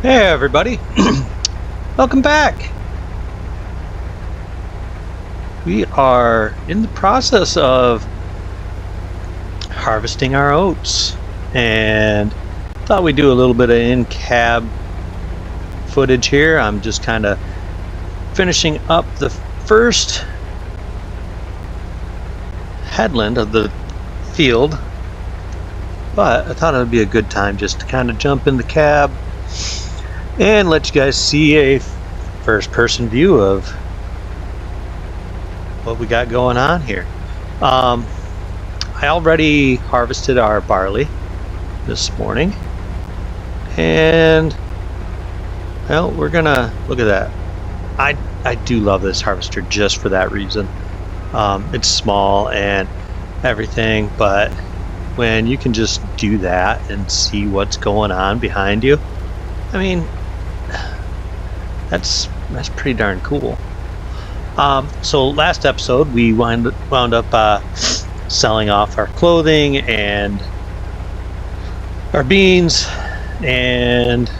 Hey everybody, welcome back. We are in the process of harvesting our oats and thought we'd do a little bit of in-cab footage here. I'm just kind of finishing up the first headland of the field, but I thought it would be a good time just to kind of jump in the cab and let you guys see a first-person view of what we got going on here. I already harvested our barley this morning, and well, we're gonna look at that. I do love this harvester just for that reason. It's small and everything, but when you can just do that and see what's going on behind you, I mean, that's pretty darn cool. So last episode we wound up selling off our clothing and our beans, and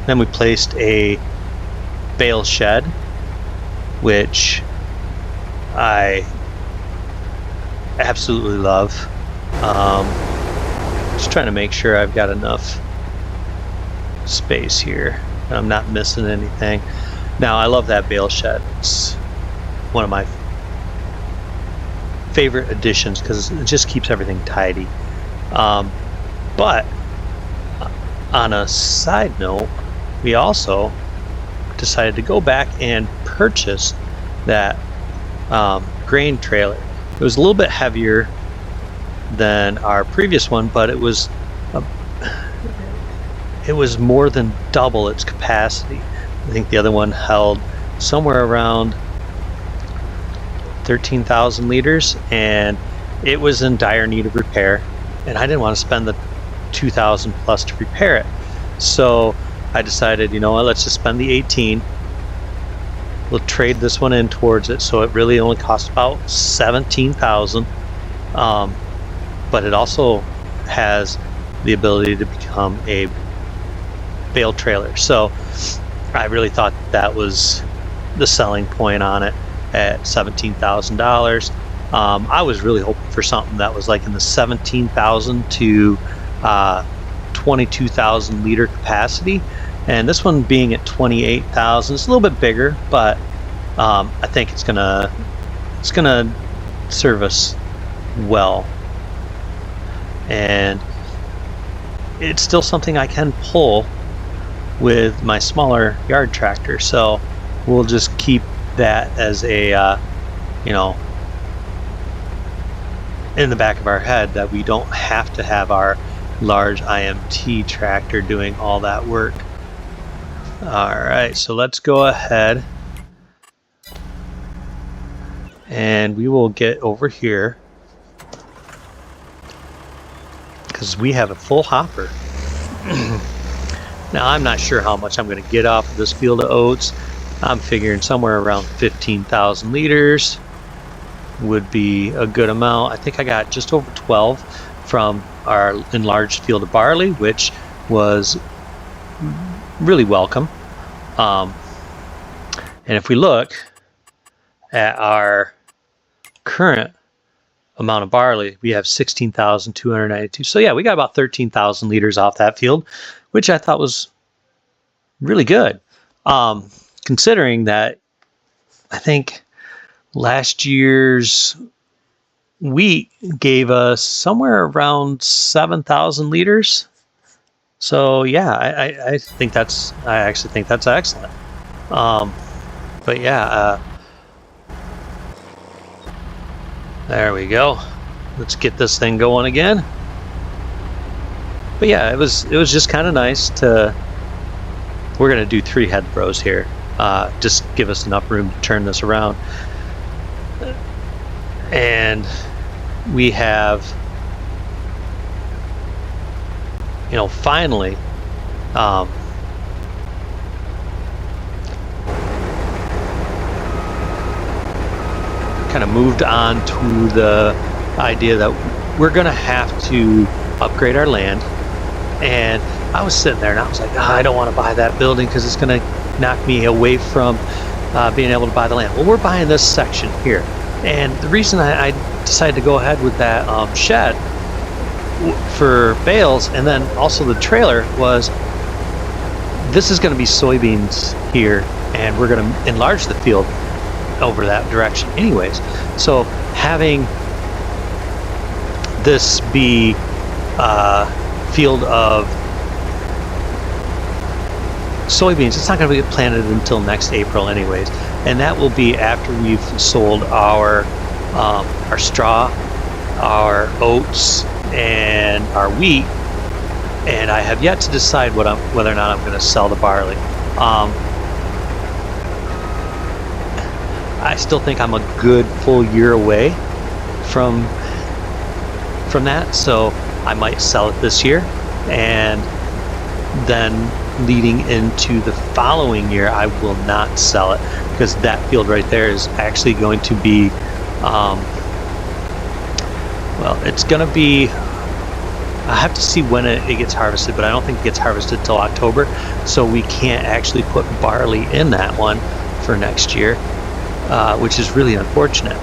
then we placed a bale shed, which I absolutely love. Just trying to make sure I've got enough space here, I'm not missing anything. Now, I love that bale shed. It's one of my favorite additions because it just keeps everything tidy. But on a side note, we also decided to go back and purchase that grain trailer. It was a little bit heavier than our previous one, but it was more than double its capacity. I think the other one held somewhere around 13,000 liters, and it was in dire need of repair, and I didn't want to spend the 2,000 plus to repair it. So I decided, you know what, let's just spend the 18. We'll trade this one in towards it, so it really only costs about 17,000. But it also has the ability to become a bale trailer. So I really thought that was the selling point on it at $17,000. I was really hoping for something that was like in the 17,000 to 22,000 liter capacity, and this one being at 28,000, it's a little bit bigger, but I think it's gonna serve us well, and it's still something I can pull with my smaller yard tractor. So we'll just keep that as a in the back of our head, that we don't have to have our large IMT tractor doing all that work. Alright, so let's go ahead and we will get over here because we have a full hopper. Now, I'm not sure how much I'm going to get off of this field of oats. I'm figuring somewhere around 15,000 liters would be a good amount. I think I got just over 12 from our enlarged field of barley, which was really welcome. And if we look at our current amount of barley, we have 16,292. So yeah, we got about 13,000 liters off that field, which I thought was really good. Considering that I think last year's wheat gave us somewhere around 7,000 liters. So yeah, I actually think that's excellent. But yeah, there we go. Let's get this thing going again. But yeah, it was just kind of nice to. We're gonna do 3 head throws here. Just give us enough room to turn this around. And we have, finally, kind of moved on to the idea that we're going to have to upgrade our land, and I was sitting there and I was like, I don't want to buy that building because it's going to knock me away from being able to buy the land. Well, we're buying this section here. And the reason I decided to go ahead with that shed for bales and then also the trailer was this is going to be soybeans here, and we're going to enlarge the field over that direction anyways. So having this be a field of soybeans, it's not going to be planted until next April anyways, and that will be after we've sold our straw, our oats, and our wheat. And I have yet to decide whether or not I'm going to sell the barley. I still think I'm a good full year away from that, so I might sell it this year, and then leading into the following year I will not sell it, because that field right there is actually going to be well, it's going to be, I have to see when it gets harvested, but I don't think it gets harvested till October, so we can't actually put barley in that one for next year, which is really unfortunate.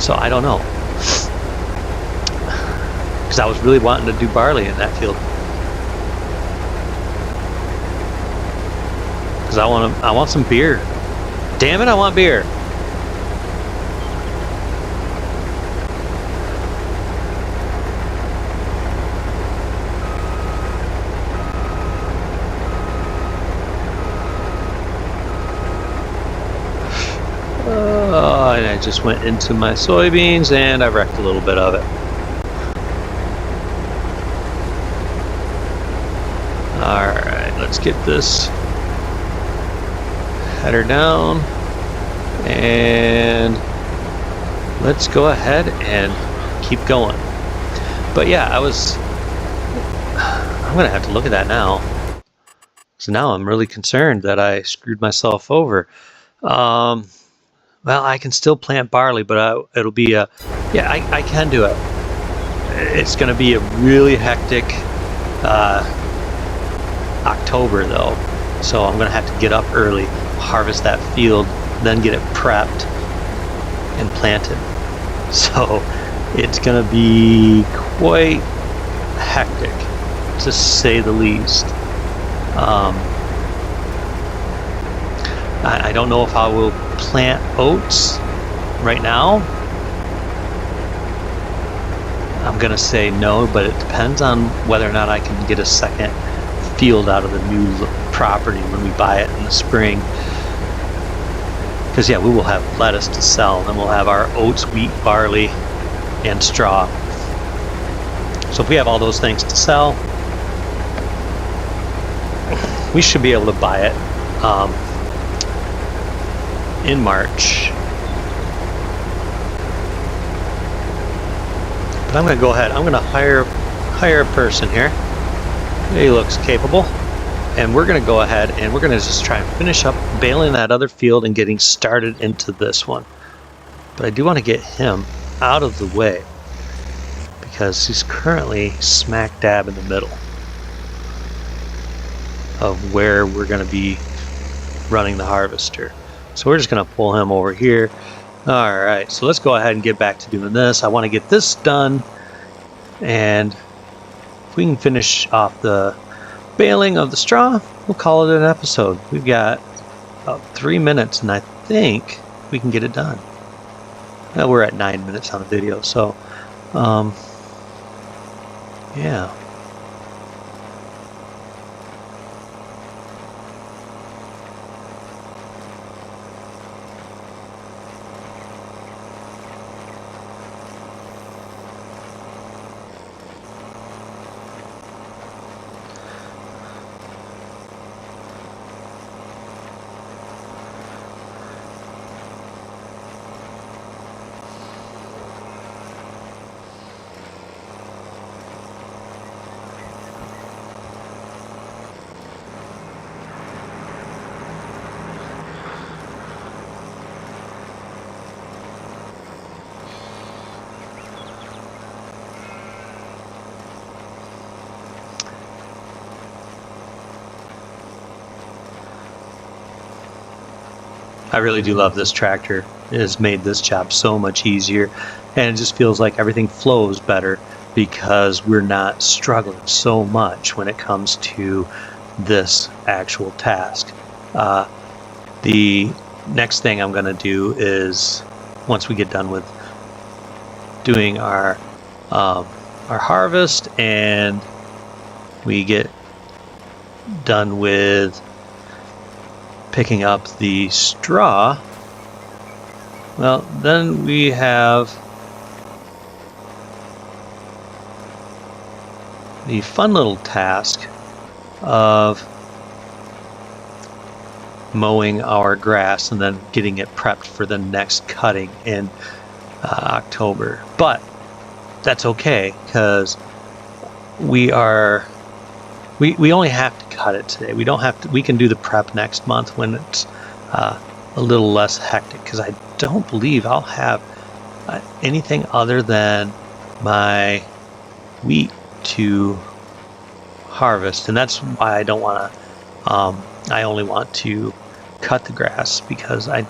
So I don't know, because I was really wanting to do barley in that field, because I want some beer. Damn it, I want beer. And I just went into my soybeans and I wrecked a little bit of it. Alright, let's get this header down and let's go ahead and keep going. But yeah, I'm gonna have to look at that now. So now I'm really concerned that I screwed myself over. Well, I can still plant barley, but it'll be yeah, I can do it. It's going to be a really hectic October though, so I'm going to have to get up early, harvest that field, then get it prepped and planted. So it's going to be quite hectic, to say the least. I don't know if I will plant oats right now. I'm gonna say no, but it depends on whether or not I can get a second field out of the new property when we buy it in the spring. Because yeah, we will have lettuce to sell, and then we'll have our oats, wheat, barley, and straw. So if we have all those things to sell, we should be able to buy it in March. But I'm going to go ahead. I'm going to hire a person here. He looks capable, and we're going to go ahead and we're going to just try and finish up baling that other field and getting started into this one. But I do want to get him out of the way because he's currently smack dab in the middle of where we're going to be running the harvester. So we're just going to pull him over here. Alright, so let's go ahead and get back to doing this. I want to get this done, and if we can finish off the baling of the straw, we'll call it an episode. We've got about 3 minutes, and I think we can get it done. Well, we're at 9 minutes on the video, so yeah. I really do love this tractor. It has made this job so much easier, and it just feels like everything flows better because we're not struggling so much when it comes to this actual task. The next thing I'm going to do is, once we get done with doing our harvest and we get done with picking up the straw, well, then we have the fun little task of mowing our grass and then getting it prepped for the next cutting in October. But that's okay, because we only have to cut it today. We don't have to. We can do the prep next month when it's a little less hectic, because I don't believe I'll have anything other than my wheat to harvest, and that's why I don't want to. I only want to cut the grass, because I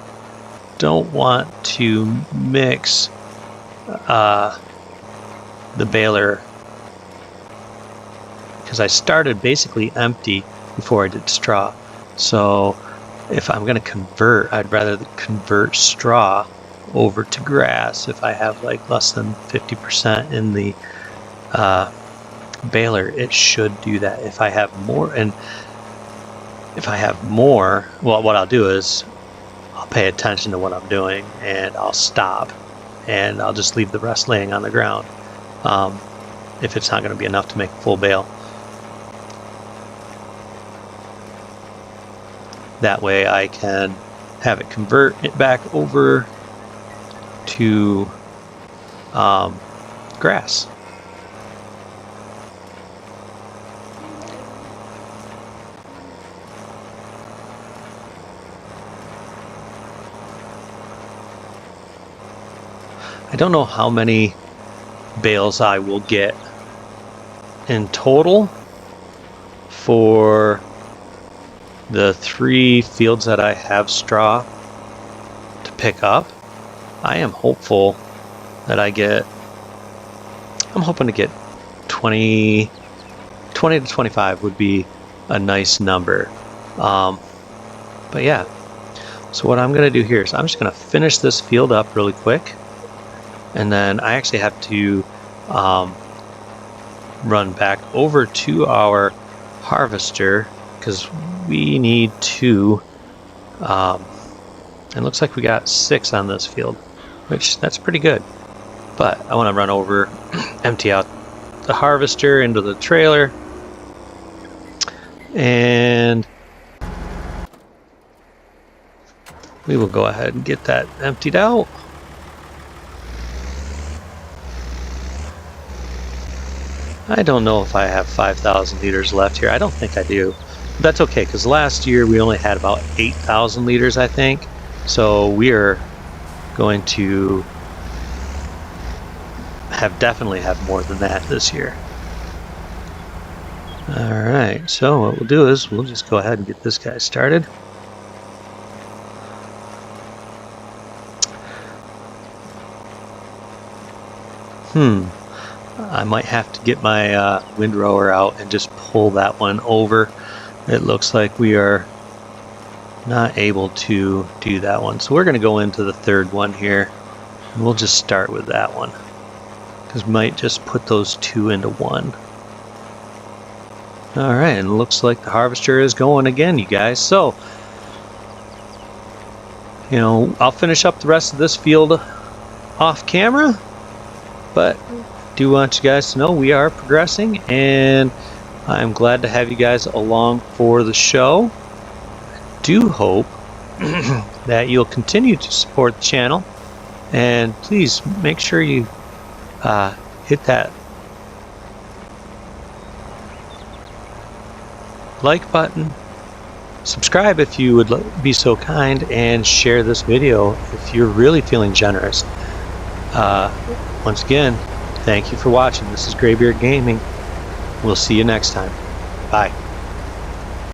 don't want to mix the baler, because I started basically empty before I did straw. So if I'm going to convert, I'd rather convert straw over to grass. If I have like less than 50% in the baler, it should do that. If I have more, well, what I'll do is I'll pay attention to what I'm doing, and I'll stop, and I'll just leave the rest laying on the ground if it's not going to be enough to make a full bale. That way I can have it convert it back over to grass. I don't know how many bales I will get in total for the 3 fields that I have straw to pick up. I am hopeful that I'm hoping to get 20 to 25 would be a nice number. But yeah, so what I'm going to do here is I'm just going to finish this field up really quick. And then I actually have to run back over to our harvester, because we need 2. It looks like we got 6 on this field, which that's pretty good. But I want to run over, empty out the harvester into the trailer, and we will go ahead and get that emptied out. I don't know if I have 5,000 liters left here. I don't think I do. But that's okay, because last year we only had about 8,000 liters, I think. So we are going to definitely have more than that this year. Alright, so what we'll do is we'll just go ahead and get this guy started. I might have to get my windrower out and just pull that one over. It looks like we are not able to do that one. So we're going to go into the 3rd one here. And we'll just start with that one, because we might just put those 2 into one. Alright, and it looks like the harvester is going again, you guys. So, you know, I'll finish up the rest of this field off camera, but do want you guys to know we are progressing, and I'm glad to have you guys along for the show. I do hope that you'll continue to support the channel, and please make sure you hit that like button, subscribe if you would be so kind, and share this video if you're really feeling generous. Once again, thank you for watching. This is Graybeard Gaming. We'll see you next time. Bye.